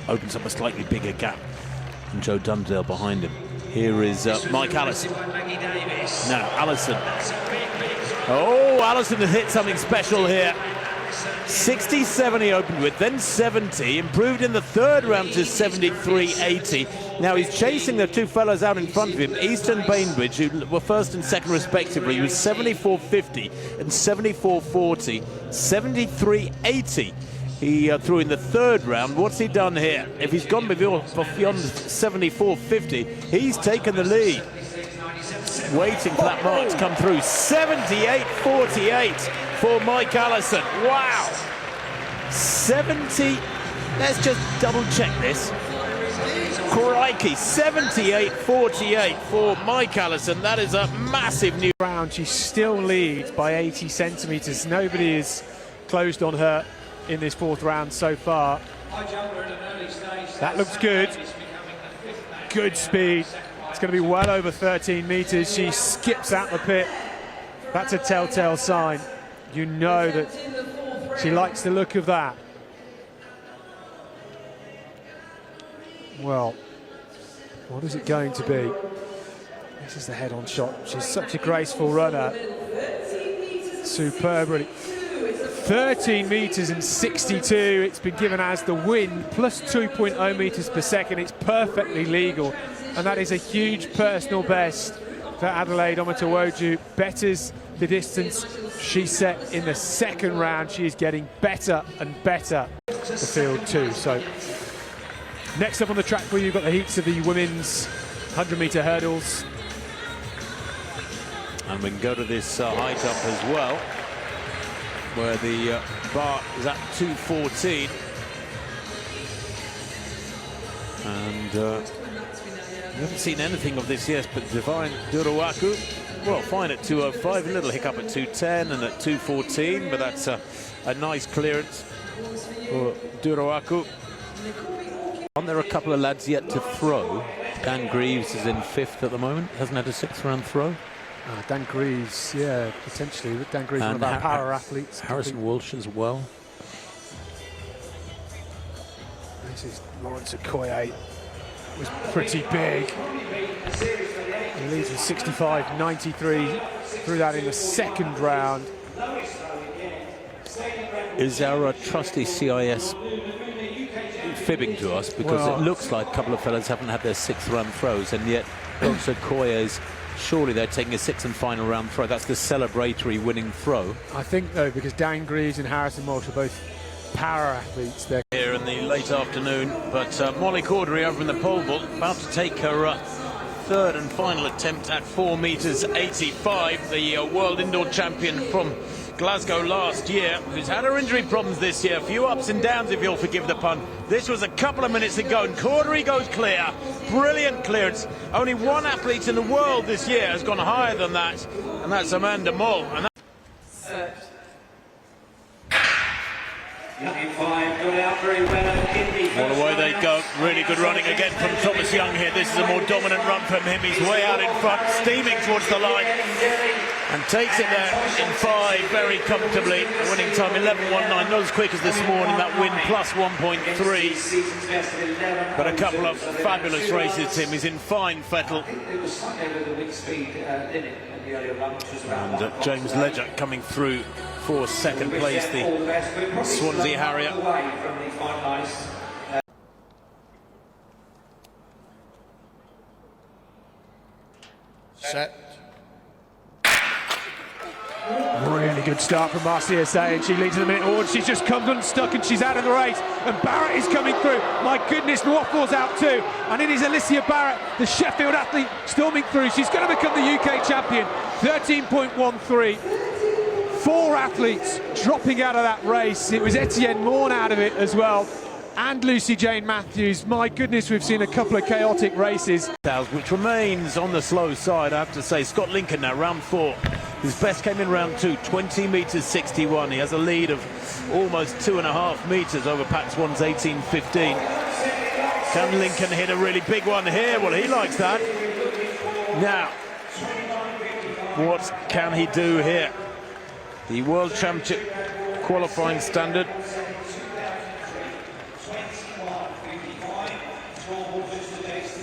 opens up a slightly bigger gap. And Joe Dundale behind him. Here is Mike Allison. Now, Allison. Oh, Allison has hit something special here. 67 he opened with, then 70, improved in the third round to 73.80. Now he's chasing the two fellows out in front of him, Easton Bainbridge, who were first and second respectively. He was 74.50 and 74.40, 73.80. He threw in the third round. What's he done here? If he's gone beyond 74.50, he's taken the lead. Waiting for that mark to come through. 78.48 for Mike Allison. Wow. 70. Let's just double check this. Crikey. 78.48 for Mike Allison. That is a massive new round. She still leads by 80 centimetres. Nobody is closed on her in this fourth round so far. That looks good. Good speed. It's going to be well over 13 metres. She skips out the pit. That's a telltale sign. You know that she likes the look of that. Well, what is it going to be? This is the head-on shot. She's such a graceful runner. Superb, really. 13 metres and 62. It's been given as the win, plus 2.0 metres per second. It's perfectly legal. And that is a huge personal best for Adelaide Omotawaju. Betters the distance she set in the second round. She is getting better and better. The field too. So next up on the track for you, you've got the heats of the women's 100-metre hurdles. And we can go to this high jump as well, where the bar is at 2:14. And we haven't seen anything of this yet, but Divine Duruaku, well, fine at 2:05, a little hiccup at 2:10 and at 2:14, but that's a nice clearance for Duruaku. Aren't there a couple of lads yet to throw? Dan Greaves is in fifth at the moment, hasn't had a sixth round throw. Dan Greaves, yeah, potentially. Dan Greaves, one of our power athletes. Harrison Walsh as well. This is Lawrence Okoye. Was pretty big. He leads with 65.93. Threw that in the second round. Is our trusty CIS fibbing to us? Because it looks like a couple of fellas haven't had their sixth round throws, and yet Lawrence Okoye is. Surely they're taking a sixth and final round throw. That's the celebratory winning throw. I think, though, because Dan Greaves and Harrison Walsh are both power athletes. They're here in the late afternoon, but Molly Cordery over in the pole vault, about to take her third and final attempt at 4 metres 85. The world indoor champion from Glasgow last year, who's had her injury problems this year. A few ups and downs, if you'll forgive the pun. This was a couple of minutes ago, and Cordery goes clear. Brilliant clearance. Only one athlete in the world this year has gone higher than that, and that's Amanda Mull. And well, away they go. Really good running again from Thomas Young here. This is a more dominant run from him. He's way out in front, steaming towards the line, and takes it there in 5 very comfortably. A winning time 11.19, not as quick as this morning. That win plus 1.3. But a couple of fabulous races, Tim. He's in fine fettle. And James Ledger coming through for second place, the Swansea Harrier. Set. Really good start from Marcia Say. She leads in the minute forward. She's just come unstuck and she's out of the race. And Barrett is coming through. My goodness, Waffle's out too. And it is Alicia Barrett, the Sheffield athlete, storming through. She's going to become the UK champion. 13.13. 4 athletes dropping out of that race. It was Etienne Morn out of it as well. And Lucy Jane Matthews. My goodness, we've seen a couple of chaotic races. Which remains on the slow side, I have to say. Scott Lincoln now, round 4. His best came in round 2, 20 metres 61. He has a lead of almost 2.5 metres over Pat Swan's 18.15. Can Lincoln hit a really big one here? Well, he likes that. Now, what can he do here? The World Championship qualifying standard.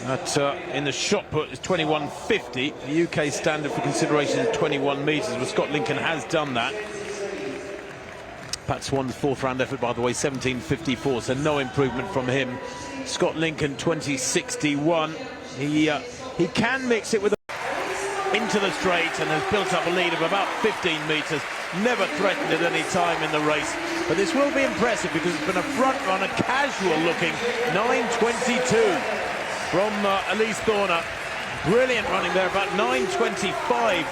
In the shot put is 21.50. The UK standard for consideration is 21 metres, but Scott Lincoln has done that. Pat Swan's fourth round effort, by the way, 17.54, so no improvement from him. Scott Lincoln, 20.61. He can mix it with into the straight and has built up a lead of about 15 metres. Never threatened at any time in the race. But this will be impressive because it's been a front runner, casual looking, 9.22 from Elise Thorner. Brilliant running there, about 9.25.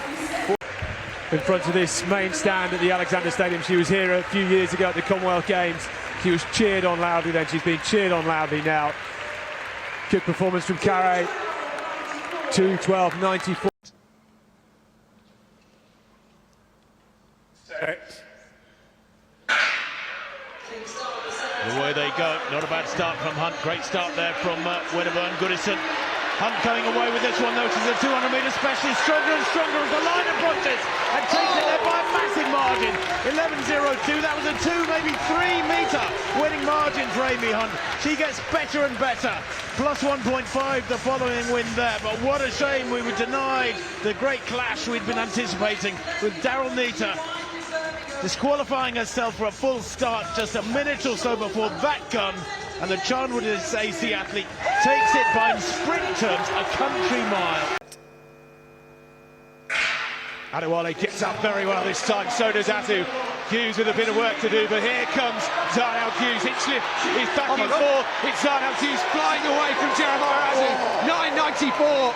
In front of this main stand at the Alexander Stadium. She was here a few years ago at the Commonwealth Games. She was cheered on loudly then. She's been cheered on loudly now. Good performance from Carey. 2:12.94. Away they go. Not a bad start from Hunt. Great start there from Wedderburn Goodison. Hunt coming away with this one, though. She's a 200-metre specialist. Stronger and stronger as the line approaches. And takes it there by a massive margin. 11.02. That was a 2, maybe 3-metre winning margin for Amy Hunt. She gets better and better. Plus 1.5 the following win there. But what a shame we were denied the great clash we'd been anticipating with Daryl Neater disqualifying herself for a full start just a minute or so before that gun, and the Charnwood AC athlete takes it by, in sprint terms, a country mile. Adewale gets up very well this time, so does Atu. Hughes with a bit of work to do, but here comes Darnell Hughes. Hitchliffe is back in fourth. It's Darnell Hughes flying away from Jeremiah Atu. 9.94.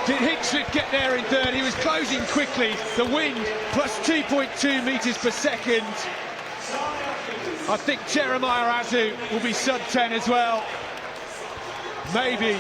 Did Hitchliffe get there in third? He was closing quickly. The wind plus 2.2 metres per second. I think Jeremiah Atu will be sub 10 as well. Maybe.